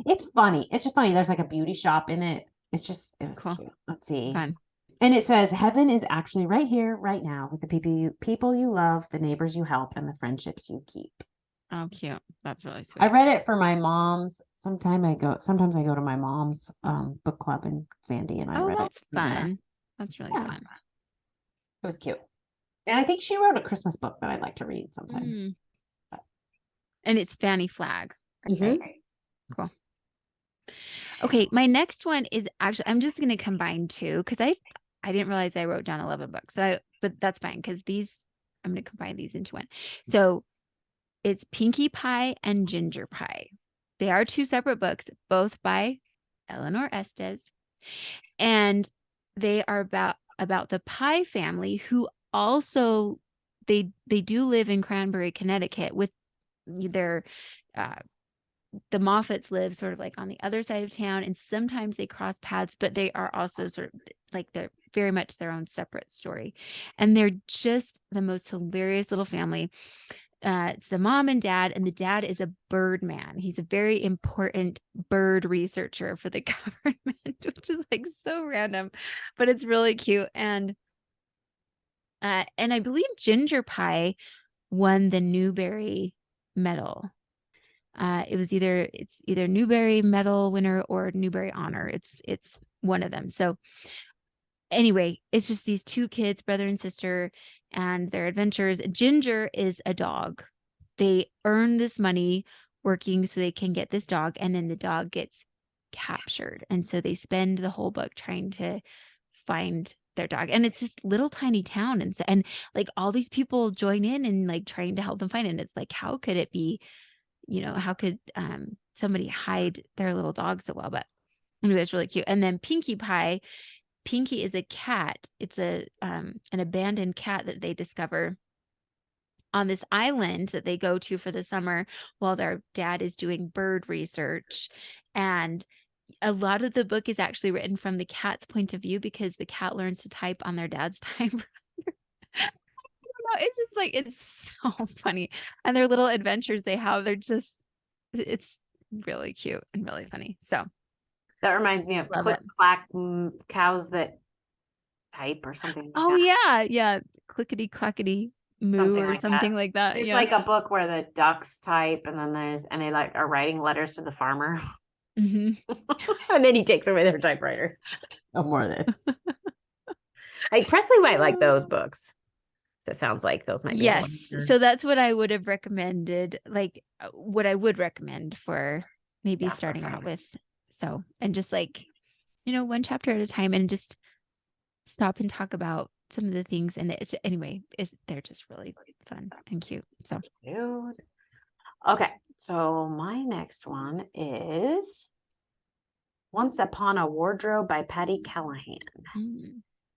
S3: It's funny. It's just funny. There's like a beauty shop in it. It was
S2: Cool.
S3: cute. Let's see.
S2: Fun.
S3: And it says, heaven is actually right here, right now, with the people you love, the neighbors you help, and the friendships you keep.
S2: Oh, cute. That's really sweet.
S3: I read it for my mom's. Sometimes I go to my mom's book club in Sandy, and I read
S2: that's
S3: it. there.
S2: fun. That's really fun.
S3: It was cute. And I think she wrote a Christmas book that I'd like to read sometime.
S2: Mm. And it's Fanny Flagg.
S3: Mhm.
S2: Right? Cool. Okay, my next one is actually, I'm just going to combine two because I didn't realize I wrote down 11 books. But that's fine because I'm going to combine these into one. So it's Pinkie Pie and Ginger Pie. They are two separate books, both by Eleanor Estes. And they are about the Pie family who also, they do live in Cranberry, Connecticut with their, the Moffats live sort of like on the other side of town, and sometimes they cross paths, but they are also sort of like they're very much their own separate story. And they're just the most hilarious little family. It's the mom and dad, and the dad is a bird man. He's a very important bird researcher for the government, which is like so random, but it's really cute. And I believe Ginger Pie won the Newbery Medal. It's either Newbery Medal winner or Newbery Honor. It's one of them. So anyway, it's just these two kids, brother and sister, and their adventures. Ginger is a dog. They earn this money working so they can get this dog, and then the dog gets captured. And so they spend the whole book trying to find their dog. And it's this little tiny town. And like all these people join in and like trying to help them find it. And it's like, how could it be, how could somebody hide their little dog so well? But anyway, it's really cute. And then Pinkie Pie. Pinkie is a cat. It's an abandoned cat that they discover on this island that they go to for the summer while their dad is doing bird research. And a lot of the book is actually written from the cat's point of view because the cat learns to type on their dad's typewriter. It's just like, it's so funny. And their little adventures they have, it's really cute and really funny. So
S3: that reminds me of click clack cows that type or something like
S2: that. Yeah. Clickety clackety moo or something like that.
S3: There's like a book where the ducks type, and then they like are writing letters to the farmer.
S2: Mm-hmm.
S1: And then he takes away their typewriter.
S3: No more of this.
S1: Like Presley might like those books. So it sounds like those might be.
S2: Yes. So that's what I would have recommended, like what I would recommend for maybe starting out with. So, and just like, one chapter at a time, and just stop and talk about some of the things. And they're just really fun and cute. So
S3: cute. Okay. So my next one is Once Upon a Wardrobe by Patty Callahan.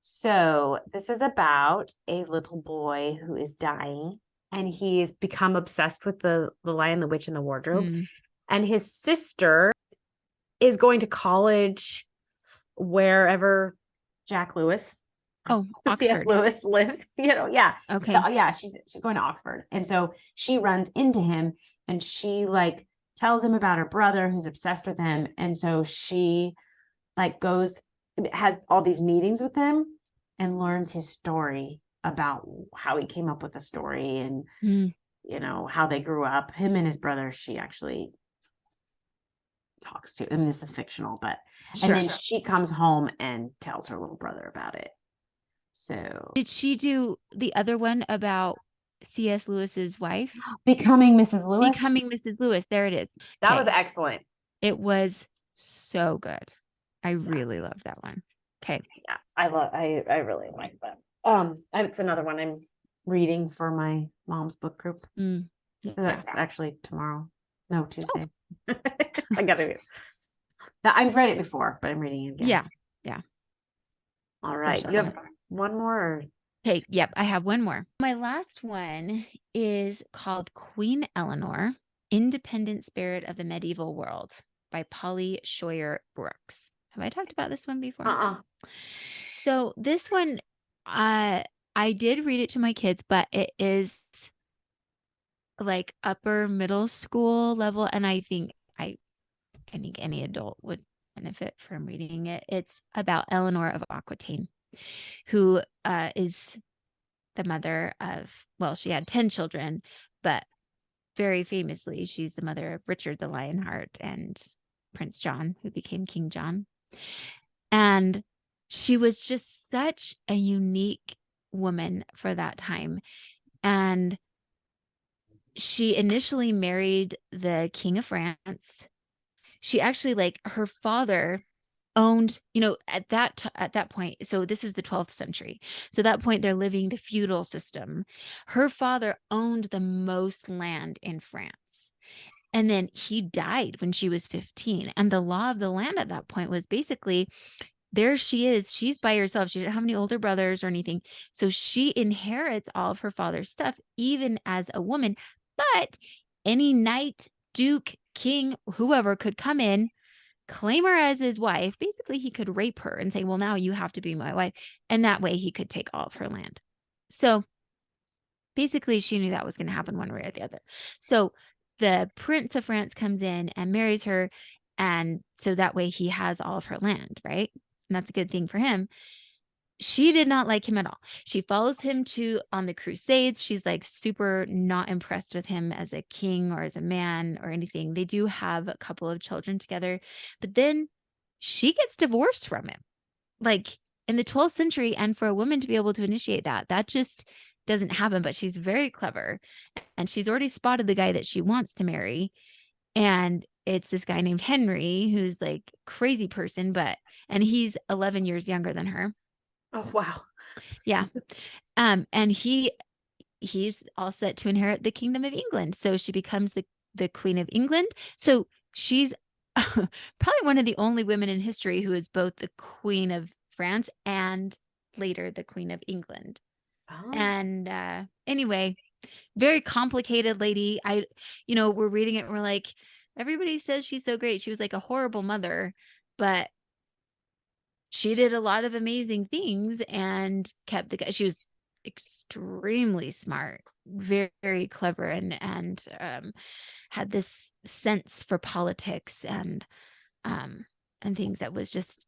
S3: So this is about a little boy who is dying, and he's become obsessed with the Lion, the Witch, and the Wardrobe. And his sister is going to college wherever Jack Lewis, C.S. Lewis lives. Okay. So, yeah, she's going to Oxford, and so she runs into him, and she like tells him about her brother who's obsessed with him, and so she like has all these meetings with him and learns his story about how he came up with the story and how they grew up. Him and his brother, she actually talks to. I mean, this is fictional, but and then she comes home and tells her little brother about it. So
S2: did she do the other one about C.S. Lewis's wife?
S3: Becoming Mrs. Lewis?
S2: Becoming Mrs. Lewis. There it is.
S1: That was excellent.
S2: It was so good. I really loved that one. Okay.
S1: Yeah, I really like that. It's another one I'm reading for my mom's book group.
S2: Yeah.
S1: That's actually tomorrow. No, Tuesday.
S3: I gotta read it. I've read it before, but I'm reading it again.
S2: Yeah. Yeah.
S3: All right.
S2: sure.
S3: You have one more? Or...
S2: Okay. Yep. I have one more. My last one is called Queen Eleanor, Independent Spirit of the Medieval World by Polly Scheuer Brooks. Have I talked about this one before? So this one, I did read it to my kids, but it is like upper middle school level. And I think any adult would benefit from reading it. It's about Eleanor of Aquitaine, who is the mother of, well, she had 10 children, but very famously, she's the mother of Richard the Lionheart and Prince John, who became King John. And she was just such a unique woman for that time. And she initially married the King of France. She actually, like, her father owned, at that point, so this is the 12th century. So at that point, they're living the feudal system. Her father owned the most land in France. And then he died when she was 15. And the law of the land at that point was basically, there she is. She's by herself. She didn't have any older brothers or anything. So she inherits all of her father's stuff, even as a woman. But any knight, duke, king, whoever could come in, claim her as his wife. Basically, he could rape her and say, well, now you have to be my wife. And that way he could take all of her land. So basically, she knew that was going to happen one way or the other. So the Prince of France comes in and marries her. And so that way he has all of her land, right? And that's a good thing for him. She did not like him at all. She follows him on the Crusades. She's like super not impressed with him as a king or as a man or anything. They do have a couple of children together, but then she gets divorced from him, like in the 12th century. And for a woman to be able to initiate that just doesn't happen. But she's very clever, and she's already spotted the guy that she wants to marry. And it's this guy named Henry, who's like crazy person, and he's 11 years younger than her.
S3: Oh, wow.
S2: Yeah. And he's all set to inherit the kingdom of England. So she becomes the Queen of England. So she's probably one of the only women in history who is both the Queen of France and later the Queen of England.
S3: Oh.
S2: And anyway, very complicated lady. We're reading it and we're like, everybody says she's so great. She was like a horrible mother, but she did a lot of amazing things and kept the guy. She was extremely smart, very, very clever, and had this sense for politics and things that was just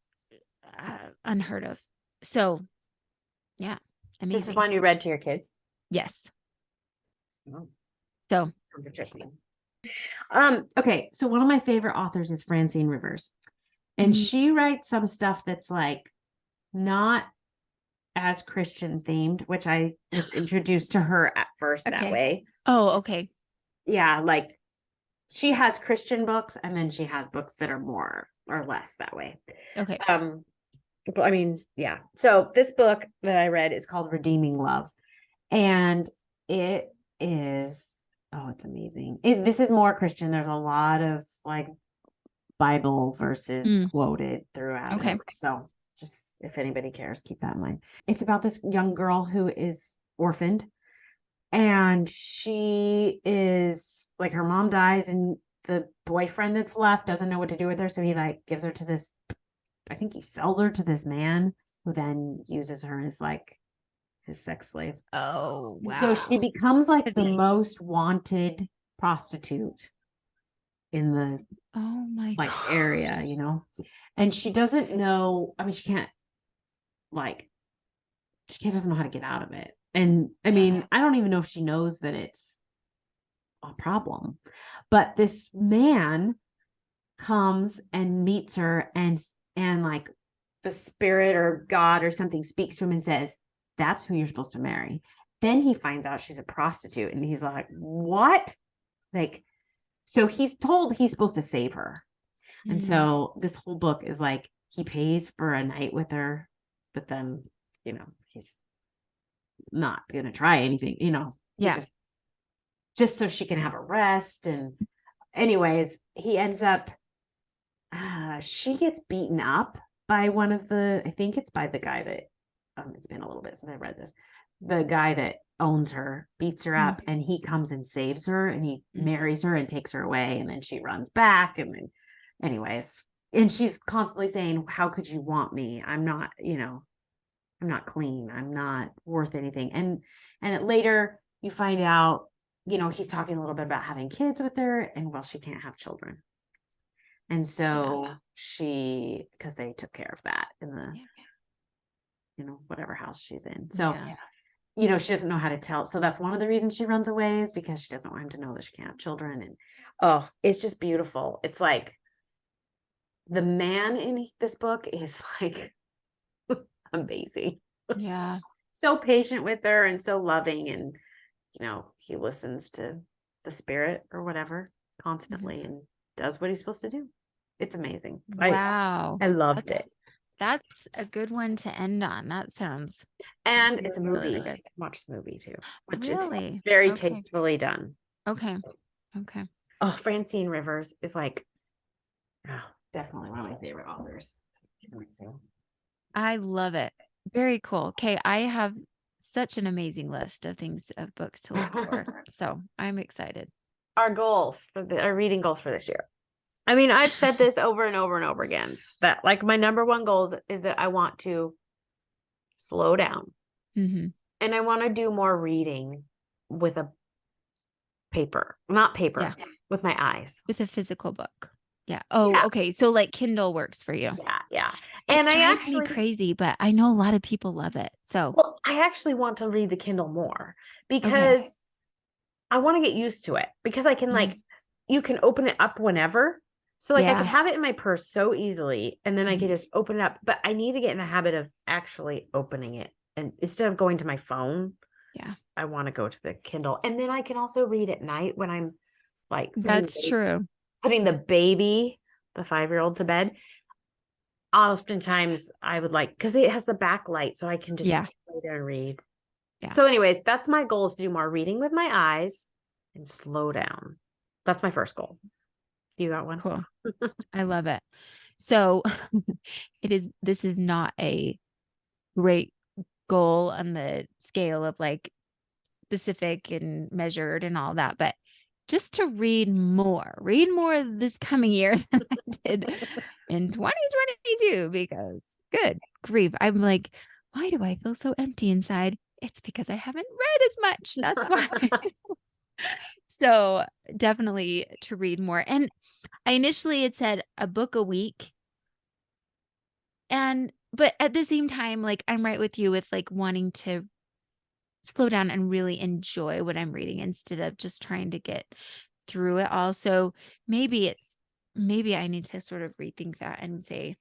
S2: unheard of. So, yeah, amazing.
S3: This is one you read to your kids?
S2: Yes.
S3: Oh.
S2: So
S3: sounds interesting. Okay, so one of my favorite authors is Francine Rivers. And she writes some stuff that's like not as Christian themed, which I was introduced to her at first that way.
S2: Oh, okay.
S3: Yeah, like she has Christian books and then she has books that are more or less that way.
S2: Okay.
S3: But I mean, yeah. So this book that I read is called Redeeming Love. And it is, it's amazing. This is more Christian. There's a lot of like Bible verses quoted throughout.
S2: Okay.
S3: So just if anybody cares, keep that in mind. It's about this young girl who is orphaned, and she is like, her mom dies and the boyfriend that's left doesn't know what to do with her. So he like gives her to this, I think he sells her to this man who then uses her as like his sex slave.
S2: Oh, wow.
S3: So she becomes like the most wanted prostitute in the God. Area, and she doesn't know. I mean, she doesn't know how to get out of it. And I mean, I don't even know if she knows that it's a problem, but this man comes and meets her, and like the spirit or God or something speaks to him and says, that's who you're supposed to marry. Then he finds out she's a prostitute, and he's like, what? Like, so he's told he's supposed to save her. And so this whole book is like, he pays for a night with her, but then, he's not going to try anything,
S2: Yeah.
S3: just so she can have a rest. And anyways, he ends up, she gets beaten up by one of the, I think it's by the guy that, it's been a little bit since I read this. The guy that owns her beats her up, and he comes and saves her, and he marries her and takes her away, and then she runs back, and then anyways, and she's constantly saying, how could you want me? I'm not, I'm not clean. I'm not worth anything. And later you find out, he's talking a little bit about having kids with her, and well, she can't have children. And so because they took care of that in the, whatever house she's in. So, she doesn't know how to tell. So that's one of the reasons she runs away, is because she doesn't want him to know that she can't have children. And oh, it's just beautiful. It's like the man in this book is like amazing.
S2: Yeah.
S3: So patient with her and so loving. And, he listens to the spirit or whatever constantly and does what he's supposed to do. It's amazing.
S2: Wow.
S3: I loved it.
S2: That's a good one to end on. That sounds.
S3: And it's a
S2: really,
S3: movie.
S2: really good.
S3: Watch the movie too, which
S2: Really?
S3: it's very
S2: Okay.
S3: tastefully done.
S2: Okay. Okay.
S3: Oh, Francine Rivers is like, definitely one of my favorite authors. She's amazing.
S2: I love it. Very cool. Okay. I have such an amazing list of books to look for. So I'm excited.
S3: Our reading goals for this year. I mean, I've said this over and over and over again, that like my number one goals is that I want to slow down,
S2: Mm-hmm.
S3: and I want to do more reading with a paper, not paper, with my eyes.
S2: With a physical book. Yeah. Oh,
S3: Yeah.
S2: okay. So like Kindle works for you.
S3: Yeah.
S2: And I drives me crazy, but I know a lot of people love it. So
S3: well, I actually want to read the Kindle more because I want to get used to it, because I can like, you can open it up whenever. So like I could have it in my purse so easily, and then I could just open it up, but I need to get in the habit of actually opening it. And instead of going to my phone, I want to go to the Kindle. And then I can also read at night when I'm like,
S2: that's true.
S3: Putting the 5-year-old to bed. Oftentimes I would like, because it has the backlight, so I can just lay there and read. Yeah. So anyways, that's my goal, is to do more reading with my eyes and slow down. That's my first goal. You got one?
S2: Cool. I love it. So this is not a great goal on the scale of like specific and measured and all that, but just to read more this coming year than I did in 2022, because good grief, I'm like, why do I feel so empty inside? It's because I haven't read as much. That's why. So definitely to read more. And I initially had said a book a week. But at the same time, like I'm right with you with like wanting to slow down and really enjoy what I'm reading instead of just trying to get through it all. So maybe I need to sort of rethink that and say,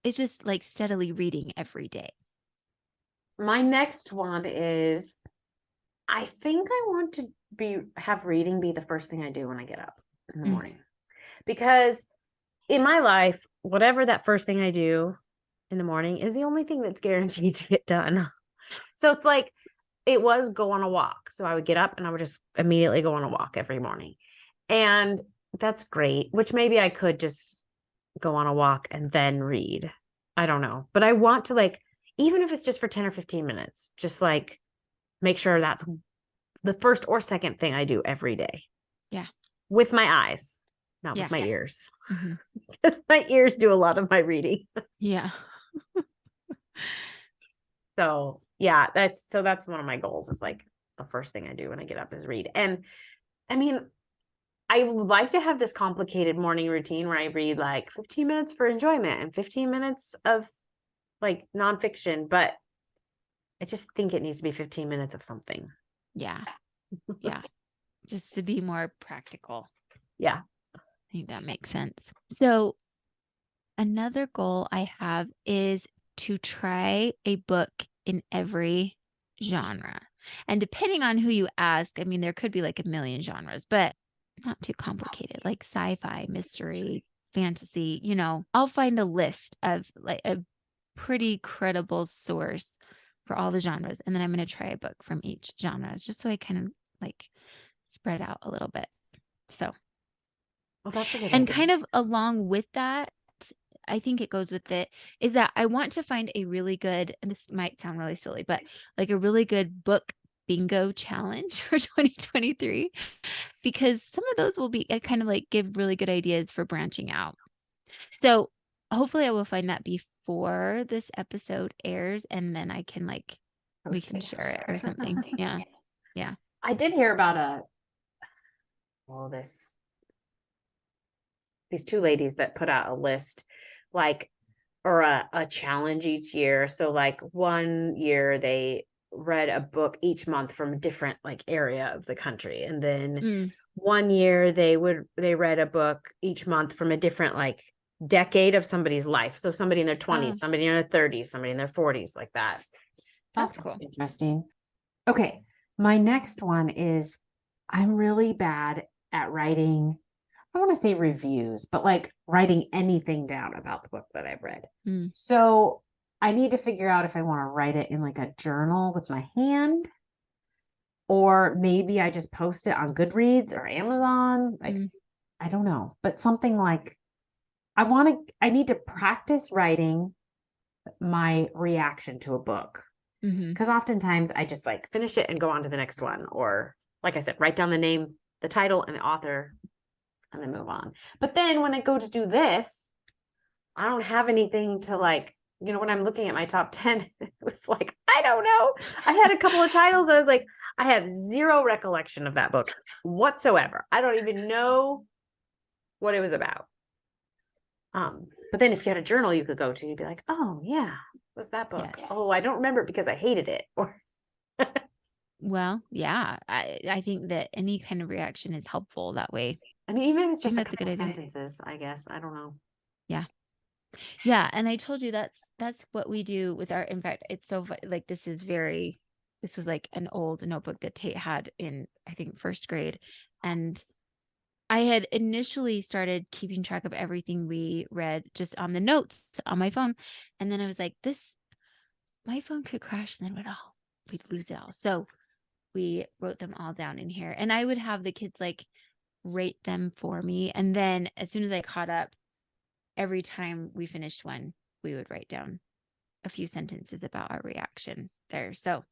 S2: it's just like steadily reading every day.
S3: My next one is, I think I want to have reading be the first thing I do when I get up in the morning, because in my life, whatever that first thing I do in the morning is the only thing that's guaranteed to get done. So it's like, it was go on a walk. So I would get up and I would just immediately go on a walk every morning. And that's great, which maybe I could just go on a walk and then read. I don't know. But I want to, like, even if it's just for 10 or 15 minutes, just like make sure that's the first or second thing I do every day. Yeah. With my eyes, not with my ears. Because my ears do a lot of my reading. Yeah. So yeah, that's one of my goals, is like the first thing I do when I get up is read. And I mean, I would like to have this complicated morning routine where I read like 15 minutes for enjoyment and 15 minutes of like nonfiction, but I just think it needs to be 15 minutes of something. Yeah. Yeah.
S2: Just to be more practical.
S3: Yeah.
S2: I think that makes sense. So another goal I have is to try a book in every genre. And depending on who you ask, I mean, there could be like a million genres, but not too complicated, like sci-fi, mystery, fantasy, I'll find a list of like a pretty credible source for all the genres. And then I'm going to try a book from each genre, just so I kind of like spread out a little bit. So,
S3: Well, that's a good
S2: and
S3: idea.
S2: kind of along with that, I think it goes with it, is that I want to find a really good, and this might sound really silly, but like a really good book bingo challenge for 2023, because some of those will be kind of like give really good ideas for branching out. So hopefully I will find that before this episode airs, and then I can we
S3: Post
S2: can
S3: it.
S2: share it or something. Yeah. Yeah.
S3: I did hear about these two ladies that put out a list, like, or a challenge each year. So like one year they read a book each month from a different like area of the country. And then one year they read a book each month from a different like decade of somebody's life. So somebody in their 20s, somebody in their 30s, somebody in their 40s, like that.
S2: That's cool.
S3: Interesting. Okay. My next one is, I'm really bad at writing, I want to say reviews, but like writing anything down about the book that I've read. So I need to figure out if I want to write it in like a journal with my hand, or maybe I just post it on Goodreads or Amazon. Like, I don't know, but something like I need to practice writing my reaction to a book. Because oftentimes I just like finish it and go on to the next one. Or like I said, write down the name, the title, and the author, and then move on. But then when I go to do this, I don't have anything to like, when I'm looking at my top 10, it was like, I don't know. I had a couple of titles. I was like, I have zero recollection of that book whatsoever. I don't even know what it was about. But then if you had a journal you could go to, you'd be like, oh yeah, what's that book?
S2: Yes.
S3: Oh, I don't remember it because I hated it. Or
S2: well, yeah, I think that any kind of reaction is helpful that way.
S3: I mean, even if it's just a
S2: that's a
S3: couple
S2: good idea.
S3: sentences, I guess. I don't know.
S2: Yeah. Yeah. And I told you that's what we do with our, in fact, it's so like, this was like an old notebook that Tate had in, I think, first grade. And I had initially started keeping track of everything we read just on the notes on my phone. And then I was like, my phone could crash and then we'd lose it all. So we wrote them all down in here, and I would have the kids like rate them for me. And then as soon as I caught up, every time we finished one, we would write down a few sentences about our reaction there. So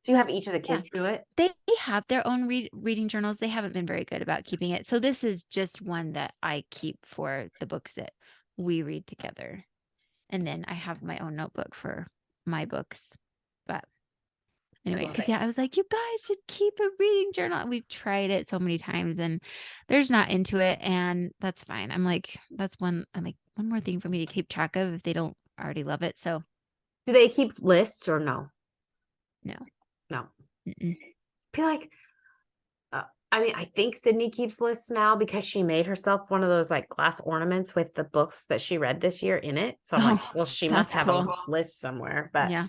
S3: do you have each of the kids do it?
S2: They have their own reading journals. They haven't been very good about keeping it. So this is just one that I keep for the books that we read together. And then I have my own notebook for my books. But anyway, because I was like, you guys should keep a reading journal. We've tried it so many times and there's not into it. And that's fine. I'm like, one more thing for me to keep track of if they don't already love it. So
S3: do they keep lists or no?
S2: No.
S3: I feel like, I mean, I think Sydney keeps lists now because she made herself one of those like glass ornaments with the books that she read this year in it. So I'm like, well, she must have a list somewhere. But yeah.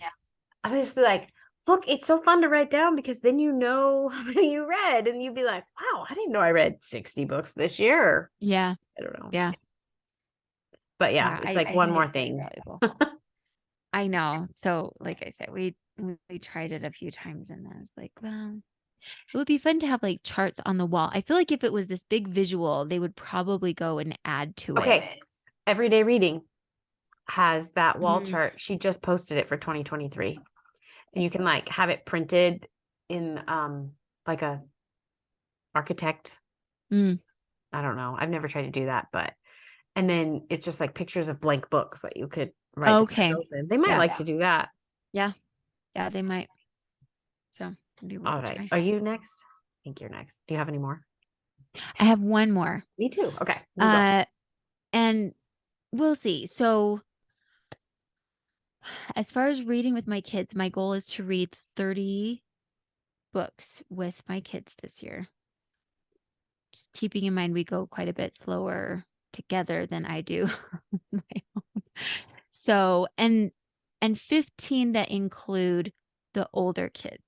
S3: I was like, look, it's so fun to write down because then you know how many you read and you'd be like, wow, I didn't know I read 60 books this year.
S2: Yeah.
S3: I don't know.
S2: Yeah.
S3: But yeah, it's like one more thing.
S2: I know. So like I said, we tried it a few times and I was like, well, it would be fun to have like charts on the wall. I feel like if it was this big visual, they would probably go and add to it.
S3: Okay. Everyday Reading has that wall chart. She just posted it for 2023. And you can like have it printed in like a architect. I don't know. I've never tried to do that, but and then it's just like pictures of blank books that you could write the titles in. They might like to do that.
S2: Yeah. Yeah, they might. So
S3: all right. Are you next? I think you're next. Do you have any more?
S2: I have one more.
S3: Me too. Okay.
S2: And we'll see. So as far as reading with my kids, my goal is to read 30 books with my kids this year. Just keeping in mind we go quite a bit slower together than I do my own. So, and 15 that include the older kids,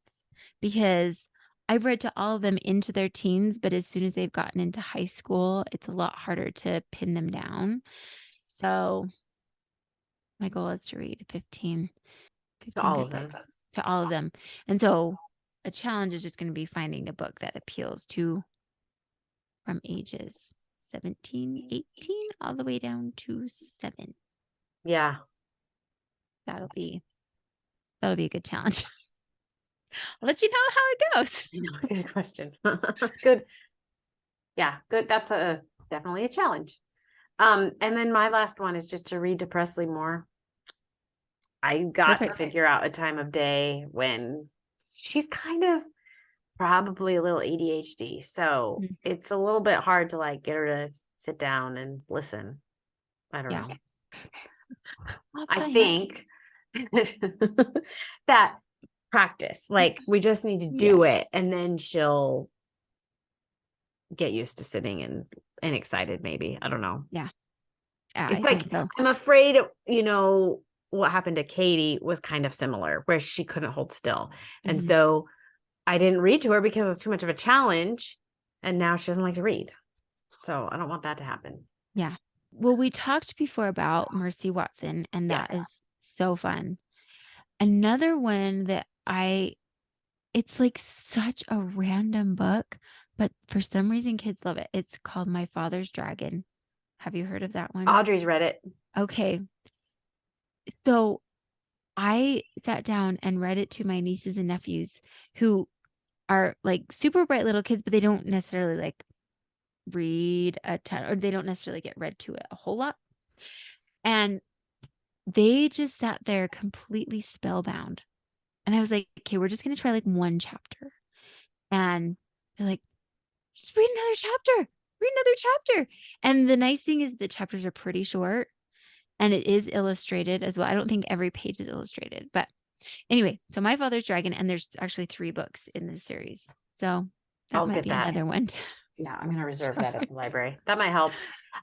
S2: because I've read to all of them into their teens, but as soon as they've gotten into high school, it's a lot harder to pin them down. So my goal is to read 15
S3: to all of them.
S2: To all of them. And so a challenge is just going to be finding a book that appeals to from ages 17, 18, all the way down to 7.
S3: Yeah.
S2: That'll be a good challenge. I'll let you know how it goes.
S3: Good question. Good. Yeah, good. That's definitely a challenge. And then my last one is just to read to Presley more. I got to figure out a time of day when she's kind of probably a little ADHD. So it's a little bit hard to like get her to sit down and listen. I don't know. I think that practice, like we just need to do it, and then she'll get used to sitting and excited, maybe. I don't know.
S2: Yeah.
S3: It's
S2: I
S3: like,
S2: think so.
S3: I'm afraid, what happened to Katie was kind of similar, where she couldn't hold still. And so I didn't read to her because it was too much of a challenge. And now she doesn't like to read. So I don't want that to happen.
S2: Yeah. Well, we talked before about Mercy Watson, and that is so fun. Another one that it's like such a random book, but for some reason kids love it. It's called My Father's Dragon. Have you heard of that one?
S3: Audrey's read it.
S2: Okay. So I sat down and read it to my nieces and nephews who are like super bright little kids, but they don't necessarily like read a ton, or they don't necessarily get read to it a whole lot. And they just sat there completely spellbound. And I was like, okay, we're just going to try like one chapter. And they're like, just read another chapter. Read another chapter. And the nice thing is the chapters are pretty short and it is illustrated as well. I don't think every page is illustrated. But anyway, so My Father's Dragon, and there's actually 3 books in this series. So that might be another one.
S3: Yeah, I'm going to reserve that at the library. That might help.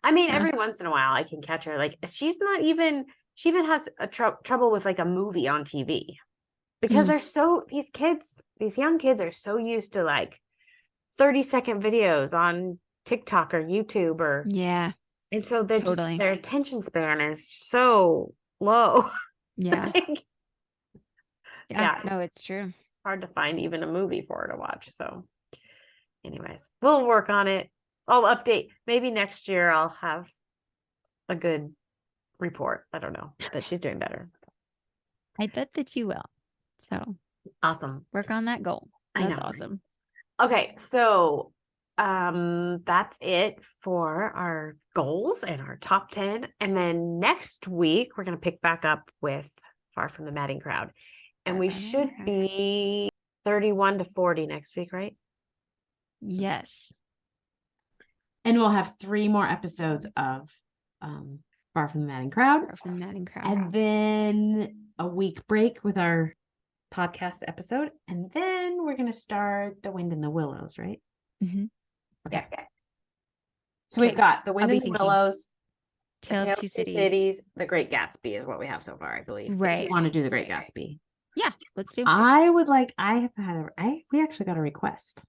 S3: I mean, every once in a while I can catch her. Like she even has a trouble with like a movie on TV. Because these young kids are so used to like 30-second videos on TikTok or YouTube and so they're just, their attention span is so low.
S2: Yeah. No, it's true.
S3: Hard to find even a movie for her to watch. So anyways, we'll work on it. I'll update. Maybe next year I'll have a good report. I don't know, that she's doing better.
S2: I bet that you will. So
S3: awesome.
S2: Work on that goal. That's
S3: I know.
S2: Awesome.
S3: Okay, so that's it for our goals and our top 10. And then next week we're going to pick back up with Far from the Madding Crowd. And we should be 31 to 40 next week, right?
S2: Yes.
S3: And we'll have 3 more episodes of Far from the Madding Crowd.
S2: Far from the Madding Crowd.
S3: And then a week break with our podcast episode, and then we're going to start The Wind in the Willows, right? Okay. So we've got The Wind in the Willows,
S2: Tale of Two Cities.
S3: The Great Gatsby is what we have so far, I believe.
S2: Right.
S3: If you want to do The Great Gatsby.
S2: Yeah, let's do it.
S3: We actually got a request.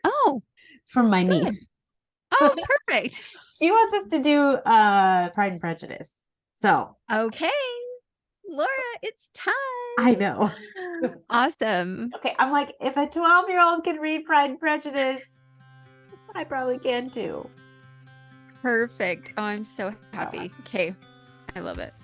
S2: Oh,
S3: from my niece.
S2: Oh, perfect.
S3: She wants us to do Pride and Prejudice. So
S2: okay, Laura, it's time.
S3: I know.
S2: Awesome.
S3: Okay, I'm like, if a 12-year-old can read Pride and Prejudice, I probably can too.
S2: Perfect. Oh, I'm so happy. Okay, I love it.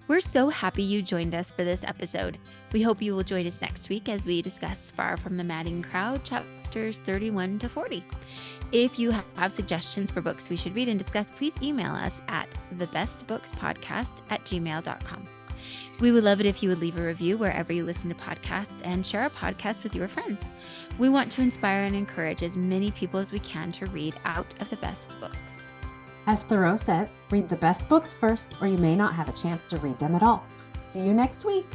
S2: We're so happy you joined us for this episode. We hope you will join us next week as we discuss Far from the Madding Crowd, chapters 31 to 40. If you have suggestions for books we should read and discuss, please email us at thebestbookspodcast@gmail.com. We would love it if you would leave a review wherever you listen to podcasts and share our podcast with your friends. We want to inspire and encourage as many people as we can to read out of the best books.
S3: As Thoreau says, read the best books first, or you may not have a chance to read them at all. See you next week.